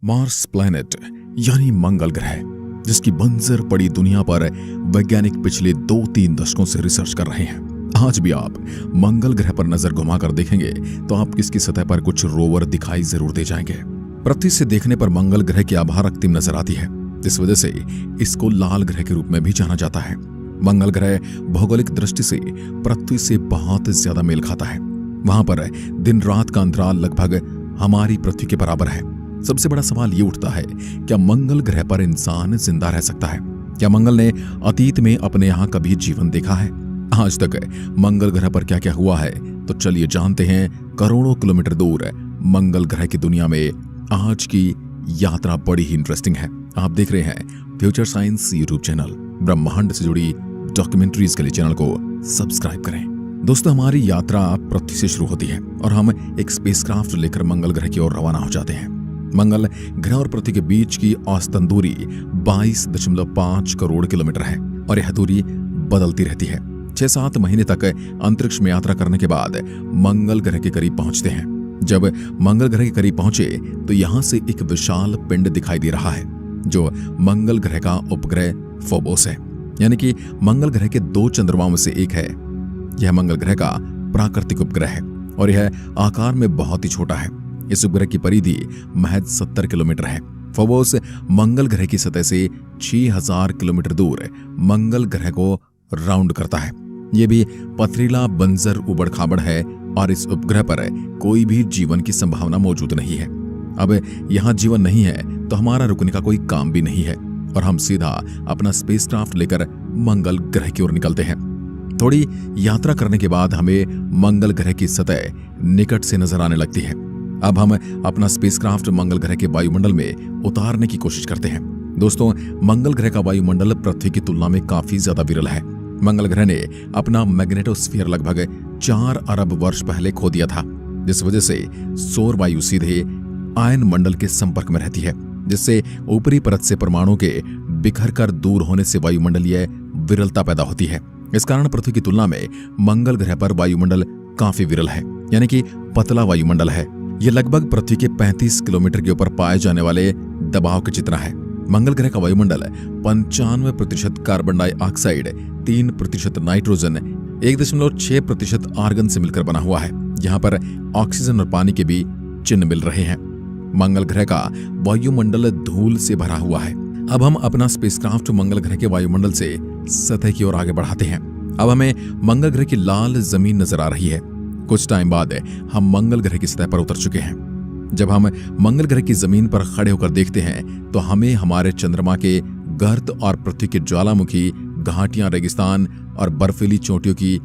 Mars planet यानी मंगल ग्रह, जिसकी बंजर पड़ी दुनिया पर वैज्ञानिक पिछले 2-3 दशकों से रिसर्च कर रहे हैं। आज भी आप मंगल ग्रह पर नजर घुमाकर देखेंगे तो आपको इसकी सतह पर कुछ रोवर दिखाई जरूर दे जाएंगे। पृथ्वी से देखने पर मंगल ग्रह की आभा रक्तिम नजर आती है। इस वजह से इसको लाल ग्रह के रूप में भी जाना जाता है। मंगल ग्रह भौगोलिक दृष्टि से पृथ्वी से बहुत ज्यादा मेल खाता है। वहां पर दिन रात का अंतराल लगभग हमारी पृथ्वी के बराबर है। सबसे बड़ा सवाल ये उठता है, क्या मंगल ग्रह पर इंसान जिंदा रह सकता है? क्या मंगल ने अतीत में अपने यहाँ कभी जीवन देखा है? आज तक मंगल ग्रह पर क्या क्या हुआ है, तो चलिए जानते हैं। करोड़ों किलोमीटर दूर मंगल ग्रह की दुनिया में आज की यात्रा बड़ी ही इंटरेस्टिंग है। आप देख रहे हैं फ्यूचर साइंस यूट्यूब चैनल। ब्रह्मांड से जुड़ी डॉक्यूमेंट्रीज के लिए चैनल को सब्सक्राइब करें। दोस्तों, हमारी यात्रा पृथ्वी से शुरू होती है और हम एक स्पेसक्राफ्ट लेकर मंगल ग्रह की ओर रवाना हो जाते हैं। मंगल ग्रह और पृथ्वी के बीच की औसतन दूरी 22.5 करोड़ किलोमीटर है और यह दूरी बदलती रहती है। 6-7 महीने तक अंतरिक्ष में यात्रा करने के बाद मंगल ग्रह के करीब पहुंचते हैं। जब मंगल ग्रह के करीब पहुंचे तो यहां से एक विशाल पिंड दिखाई दे रहा है, जो मंगल ग्रह का उपग्रह फोबोस है, यानी कि मंगल ग्रह के 2 चंद्रमाओं में से एक है। यह मंगल ग्रह का प्राकृतिक उपग्रह है और यह आकार में बहुत ही छोटा है। इस उपग्रह की परिधि महज 70 किलोमीटर है। फोबोस मंगल ग्रह की सतह से 6000 किलोमीटर दूर मंगल ग्रह को राउंड करता है। यह भी पथरीला बंजर उबड़ खाबड़ है और इस उपग्रह पर कोई भी जीवन की संभावना मौजूद नहीं है। अब यहां जीवन नहीं है तो हमारा रुकने का कोई काम भी नहीं है और हम सीधा अपना स्पेसक्राफ्ट लेकर मंगल ग्रह की ओर निकलते हैं। थोड़ी यात्रा करने के बाद हमें मंगल ग्रह की सतह निकट से नजर आने लगती है। अब हम अपना स्पेसक्राफ्ट मंगल ग्रह के वायुमंडल में उतारने की कोशिश करते हैं। दोस्तों, मंगल ग्रह का वायुमंडल पृथ्वी की तुलना में काफी ज्यादा विरल है। मंगल ग्रह ने अपना मैग्नेटोस्फीयर लगभग 4 अरब वर्ष पहले खो दिया था, जिस वजह से सौर वायु सीधे आयन मंडल के संपर्क में रहती है, जिससे ऊपरी परत से परमाणु के बिखर कर दूर होने से वायुमंडलीय विरलता पैदा होती है। इस कारण पृथ्वी की तुलना में मंगल ग्रह पर वायुमंडल काफी विरल है, यानी कि पतला वायुमंडल है। यह लगभग पृथ्वी के 35 किलोमीटर के ऊपर पाए जाने वाले दबाव के जितना है। मंगल ग्रह का वायुमंडल 95% कार्बन डाइऑक्साइड, 3% नाइट्रोजन, 1.6% आर्गन से मिलकर बना हुआ है। यहाँ पर ऑक्सीजन और पानी के भी चिन्ह मिल रहे हैं। मंगल ग्रह का वायुमंडल धूल से भरा हुआ है। अब हम अपना स्पेसक्राफ्ट मंगल ग्रह के वायुमंडल से सतह की ओर आगे बढ़ाते हैं। अब हमें मंगल ग्रह की लाल जमीन नजर आ रही है। कुछ टाइम बाद हम मंगल ग्रह की सतह पर उतर चुके हैं। जब हम मंगल ग्रह की जमीन पर खड़े होकर देखते हैं तो हमें हमारे चंद्रमा के गर्त और पृथ्वी के ज्वालामुखी, घाटियां, रेगिस्तान और बर्फीली चोटियों की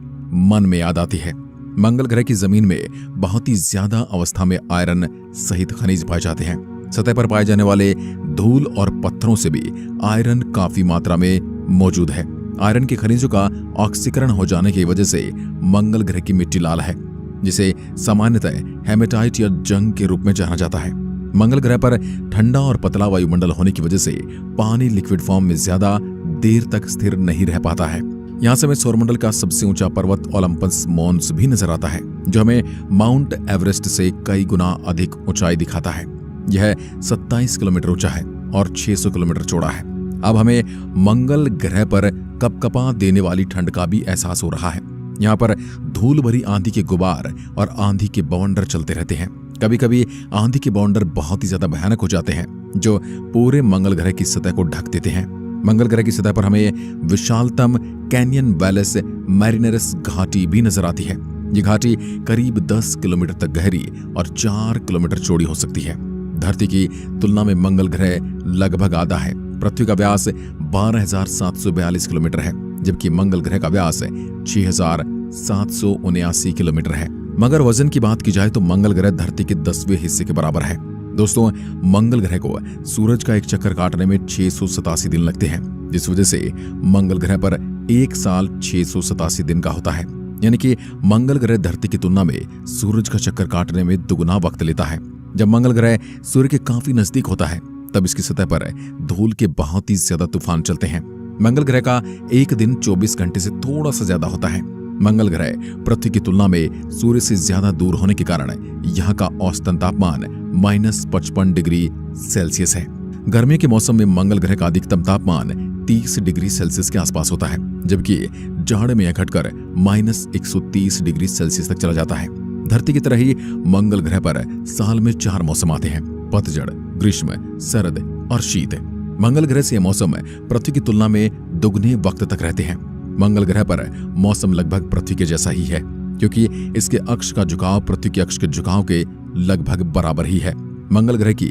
मन में याद आती है। मंगल ग्रह की जमीन में बहुत ही ज्यादा अवस्था में आयरन सहित खनिज पाए जाते हैं। सतह पर पाए जाने वाले धूल और पत्थरों से भी आयरन काफी मात्रा में मौजूद है। आयरन के खनिजों का ऑक्सीकरण हो जाने की वजह से मंगल ग्रह की मिट्टी लाल है, जिसे सामान्यतः हेमेटाइट या जंग के रूप में जाना जाता है। मंगल ग्रह पर ठंडा और पतला वायुमंडल होने की वजह से पानी लिक्विड फॉर्म में ज्यादा देर तक स्थिर नहीं रह पाता है। यहाँ से हमें सौरमंडल का सबसे ऊंचा पर्वत ओलंपस मॉन्स भी नजर आता है, जो हमें माउंट एवरेस्ट से कई गुना अधिक ऊंचाई दिखाता है। यह 27 किलोमीटर ऊंचा है और 600 किलोमीटर चौड़ा है। अब हमें मंगल ग्रह पर कपकपा देने वाली ठंड का भी एहसास हो रहा है। यहाँ पर धूल भरी आंधी के गुबार और आंधी के बवंडर चलते रहते हैं। कभी कभी आंधी के बवंडर बहुत ही ज्यादा भयानक हो जाते हैं, जो पूरे मंगल ग्रह की सतह को ढक देते हैं। मंगल ग्रह की सतह पर हमें विशालतम कैनियन वैलेस मैरिनेरस घाटी भी नजर आती है। ये घाटी करीब 10 किलोमीटर तक गहरी और 4 किलोमीटर चौड़ी हो सकती है। धरती की तुलना में मंगल ग्रह लगभग आधा है। पृथ्वी का व्यास 12,742 किलोमीटर है, जबकि मंगल ग्रह का व्यास 6,779 किलोमीटर है। मगर वजन की बात की जाए तो मंगल ग्रह धरती के 10वें हिस्से के बराबर है। दोस्तों, मंगल ग्रह को सूरज का एक चक्कर काटने में 687 दिन लगते हैं, जिस वजह से मंगल ग्रह पर एक साल 687 दिन का होता है। यानी कि मंगल ग्रह धरती की तुलना में सूरज का चक्कर काटने में दुगुना वक्त लेता है। जब मंगल ग्रह सूर्य के काफी नजदीक होता है तब इसकी सतह पर धूल के बहुत ही ज्यादा तूफान चलते हैं। मंगल ग्रह का एक दिन 24 घंटे से थोड़ा सा ज्यादा होता है। मंगल ग्रह पृथ्वी की तुलना में सूर्य से ज्यादा दूर होने के कारण यहाँ का औसतन तापमान -55 डिग्री सेल्सियस है। गर्मी के मौसम में मंगल ग्रह का अधिकतम तापमान 30 डिग्री सेल्सियस के आसपास होता है, जबकि जाड़े में यह घटकर -130 डिग्री सेल्सियस तक चला जाता है। धरती की तरह ही मंगल ग्रह पर साल में 4 मौसम आते हैं: पतझड़, ग्रीष्म, शरद और शीत। मंगल ग्रह से यह मौसम पृथ्वी की तुलना में दुगने वक्त तक रहते हैं। मंगल ग्रह पर मौसम लगभग पृथ्वी के जैसा ही है, क्योंकि इसके अक्ष का झुकाव पृथ्वी के अक्ष के झुकाव के लगभग बराबर ही है। मंगल ग्रह की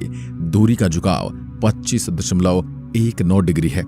दूरी का झुकाव 25.19 डिग्री है।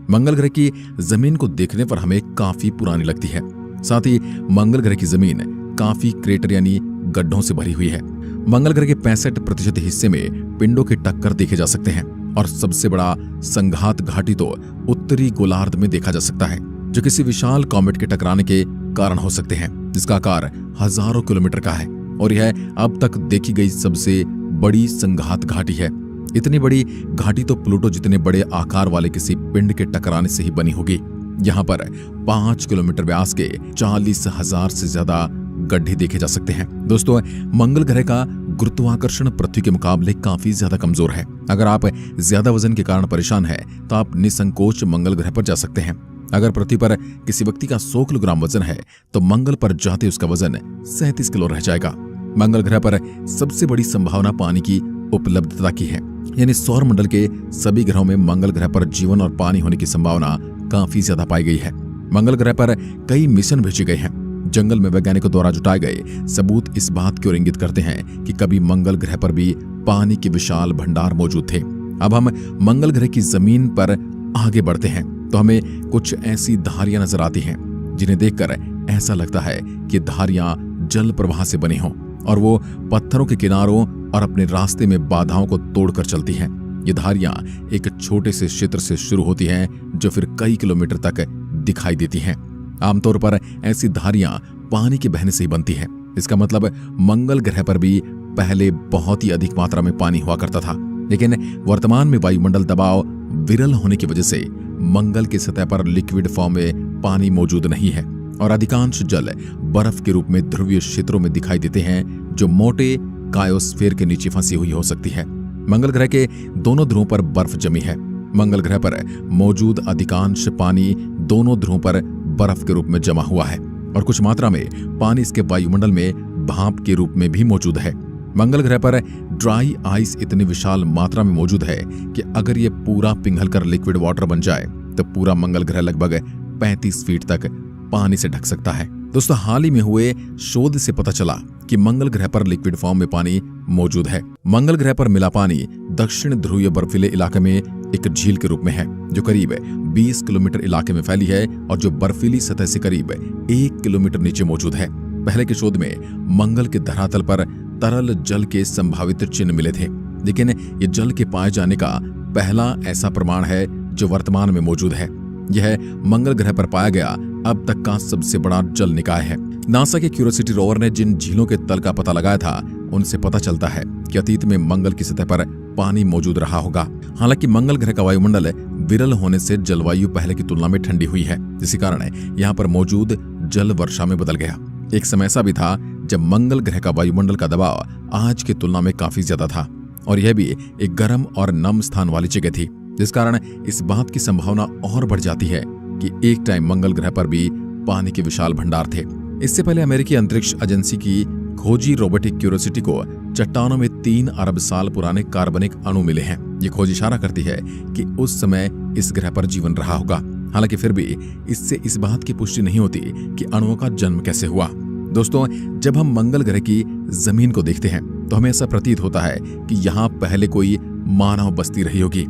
मंगल ग्रह की जमीन को देखने पर हमें काफी पुरानी लगती है। साथ ही मंगल ग्रह की जमीन काफी क्रेटर यानी गड्ढों से भरी हुई है। मंगल ग्रह के 65% हिस्से में पिंडों के टक्कर देखे जा सकते हैं और सबसे बड़ा संघात घाटी तो उत्तरी गोलार्ध में देखा जा सकता है, जो किसी विशाल कॉमेट के टकराने के कारण हो सकते हैं, जिसका आकार हजारों किलोमीटर का है और यह अब तक देखी गई सबसे बड़ी संघात घाटी है। इतनी बड़ी घाटी तो प्लूटो जितने बड़े आकार वाले किसी पिंड के टकराने से ही बनी होगी। यहाँ पर 5 किलोमीटर व्यास के 40,000 से ज्यादा गड्ढे देखे जा सकते हैं। दोस्तों, मंगल ग्रह का गुरुत्वाकर्षण पृथ्वी के मुकाबले काफी ज्यादा कमजोर है। अगर आप ज्यादा वजन के कारण परेशान हैं, तो आप निसंकोच मंगल ग्रह पर जा सकते हैं। अगर पृथ्वी पर किसी व्यक्ति का 100 किलोग्राम वजन है, तो मंगल पर जाते उसका वजन 37 किलो रह जाएगा। मंगल ग्रह पर सबसे बड़ी संभावना पानी की उपलब्धता की है, यानी सौर मंडल के सभी ग्रहों में मंगल ग्रह पर जीवन और पानी होने की संभावना काफी ज्यादा पाई गई है। मंगल ग्रह पर कई मिशन भेजे गए हैं। जंगल में वैज्ञानिकों द्वारा जुटाए गए सबूत इस बात की ओर इंगित करते हैं कि कभी मंगल ग्रह पर भी पानी के विशाल भंडार मौजूद थे। अब हम मंगल ग्रह की जमीन पर आगे बढ़ते हैं तो हमें कुछ ऐसी धारियां नजर आती हैं जिन्हें देखकर ऐसा लगता है कि धारियां जल प्रवाह से बनी हों और वो पत्थरों के किनारों और अपने रास्ते में बाधाओं को तोड़कर चलती हैं। ये धारियां एक छोटे से क्षेत्र से शुरू होती हैं जो फिर कई किलोमीटर तक दिखाई देती हैं। आमतौर पर ऐसी धारियां पानी के बहने से ही बनती हैं। इसका मतलब मंगल ग्रह पर भी पहले बहुत ही अधिक मात्रा में पानी हुआ करता था, लेकिन वर्तमान में वायुमंडल दबाव विरल होने की वजह से मंगल की सतह पर लिक्विड फॉर्म में पानी मौजूद नहीं है और अधिकांश जल बर्फ के रूप में ध्रुवीय क्षेत्रों में दिखाई देते हैं, जो मोटे कायोस्फीयर के नीचे फंसी हुई हो सकती है। मंगल ग्रह के दोनों ध्रुवों पर बर्फ जमी है। मंगल ग्रह पर मौजूद अधिकांश पानी दोनों ध्रुवों पर बर्फ के रूप में जमा हुआ है और कुछ मात्रा में पानी इसके वायुमंडल में भाप के रूप में भी मौजूद है। मंगल ग्रह पर ड्राई आइस इतनी विशाल मात्रा में मौजूद है कि अगर ये पूरा पिघलकर लिक्विड वाटर बन जाए तो पूरा मंगल ग्रह लगभग 35 फीट तक पानी से ढक सकता है। दोस्तों, हाल ही में हुए शोध से पता चला कि मंगल ग्रह पर लिक्विड फॉर्म में पानी मौजूद है। मंगल ग्रह पर मिला पानी दक्षिण ध्रुवीय बर्फीले इलाके में एक झील के रूप में है, जो करीब 20 किलोमीटर इलाके में फैली है और जो बर्फीली सतह से करीब 1 किलोमीटर नीचे मौजूद है। पहले के शोध में मंगल के धरातल पर तरल जल के संभावित चिन्ह मिले थे, लेकिन ये जल के पाए जाने का पहला ऐसा प्रमाण है जो वर्तमान में मौजूद है। यह मंगल ग्रह पर पाया गया अब तक का सबसे बड़ा जल निकाय है। नासा के क्यूरियोसिटी रोवर ने जिन झीलों के तल का पता लगाया था, उनसे पता चलता है कि अतीत में मंगल की सतह पर पानी मौजूद रहा होगा। हालांकि मंगल ग्रह का वायुमंडल विरल होने से जलवायु पहले की तुलना में ठंडी हुई है, जिसके कारण यहाँ पर मौजूद जल वर्षा में बदल गया। एक समय ऐसा भी था जब मंगल ग्रह का वायुमंडल का दबाव आज की तुलना में काफी ज्यादा था और यह भी एक गर्म और नम स्थान वाली जगह थी, जिस कारण इस बात की संभावना और बढ़ जाती है कि एक टाइम मंगल ग्रह पर भी पानी के विशाल भंडार थे। इससे पहले अमेरिकी अंतरिक्ष एजेंसी की खोजी रोबोटिक क्यूरियोसिटी को चट्टानों में 3 अरब साल पुराने कार्बनिक अणु मिले हैं। ये खोज इशारा करती है कि उस समय इस ग्रह पर जीवन रहा होगा। हालांकि फिर भी इससे इस बात की पुष्टि नहीं होती कि अणुओं का जन्म कैसे हुआ। दोस्तों, जब हम मंगल ग्रह की जमीन को देखते हैं तो हमें ऐसा प्रतीत होता है कि यहाँ पहले कोई मानव बस्ती रही होगी,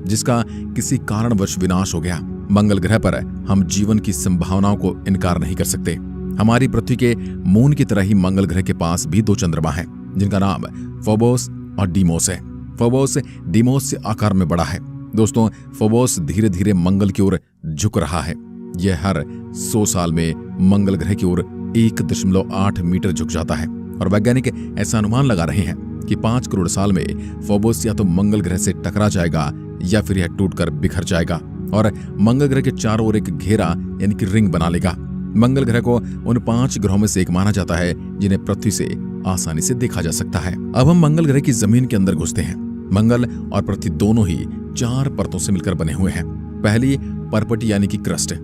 जिसका किसी कारणवश विनाश हो गया। मंगल ग्रह पर हम जीवन की संभावनाओं को इनकार नहीं कर सकते। हमारी पृथ्वी के मून की तरह ही मंगल ग्रह के पास भी 2 चंद्रमा हैं, जिनका नाम फोबोस और डीमोस है। फोबोस डीमोस से आकार में बड़ा है। दोस्तों, फोबोस धीरे धीरे मंगल की ओर झुक रहा है। यह हर 100 साल में मंगल ग्रह की ओर 1.8 मीटर झुक जाता है और वैज्ञानिक ऐसा अनुमान लगा रहे हैं कि 5 करोड़ साल में फोबोस या तो मंगल ग्रह से टकरा जाएगा या फिर यह टूटकर बिखर जाएगा और मंगल ग्रह के चारों ओर एक घेरा यानी कि रिंग बना लेगा। मंगल ग्रह को उन 5 ग्रहों में से एक माना जाता है जिन्हें पृथ्वी से आसानी से देखा जा सकता है। अब हम मंगल ग्रह की जमीन के अंदर घुसते हैं। मंगल और पृथ्वी दोनों ही 4 परतों से मिलकर बने हुए हैं। पहली परपटी यानी कि क्रस्ट,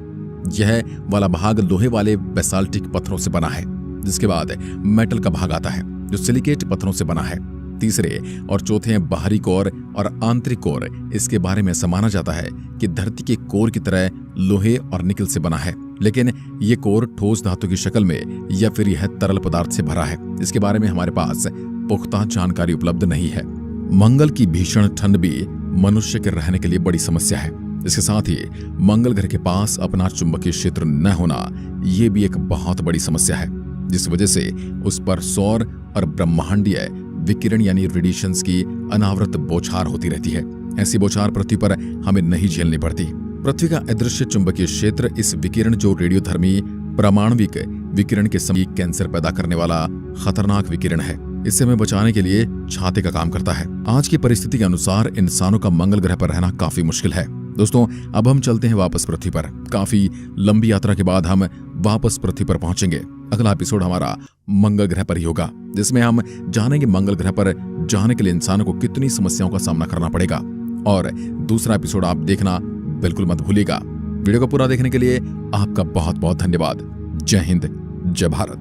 यह वाला भाग लोहे वाले बेसाल्टिक पत्थरों से बना है। जिसके बाद मेटल का भाग आता है जो सिलिकेट पत्थरों से बना है। तीसरे और चौथे हैं बाहरी कोर और आंतरिक कोर। इसके बारे में ऐसा माना जाता है कि धरती के कोर की तरह लोहे और निकल से बना है, लेकिन ये कोर ठोस धातु की शक्ल में या फिर यह तरल पदार्थ से भरा है। इसके बारे में हमारे पास पुख्ता जानकारी उपलब्ध नहीं है। मंगल की भीषण ठंड भी मनुष्य के रहने के लिए बड़ी समस्या है। इसके साथ ही मंगल ग्रह के पास अपना चुंबकीय क्षेत्र न होना ये भी एक बहुत बड़ी समस्या है, जिस वजह से उस पर सौर और ब्रह्मांडीय विकिरण यानी रेडिएशंस की अनावृत बौछार होती रहती है। ऐसी बौछार पृथ्वी पर हमें नहीं झेलनी पड़ती। पृथ्वी का अदृश्य चुंबकीय क्षेत्र इस विकिरण जो रेडियोधर्मी परमाणविक विकिरण के समय कैंसर पैदा करने वाला खतरनाक विकिरण है, इससे हमें बचाने के लिए छाते का काम करता है। आज की परिस्थिति के अनुसार इंसानों का मंगल ग्रह पर रहना काफी मुश्किल है। दोस्तों, अब हम चलते हैं वापस पृथ्वी पर। काफी लंबी यात्रा के बाद हम वापस पृथ्वी पर पहुंचेंगे। अगला एपिसोड हमारा मंगल ग्रह पर ही होगा, जिसमें हम जानेंगे मंगल ग्रह पर जाने के लिए इंसानों को कितनी समस्याओं का सामना करना पड़ेगा। और दूसरा एपिसोड आप देखना बिल्कुल मत भूलिएगा। वीडियो को पूरा देखने के लिए आपका बहुत बहुत धन्यवाद। जय हिंद, जय भारत।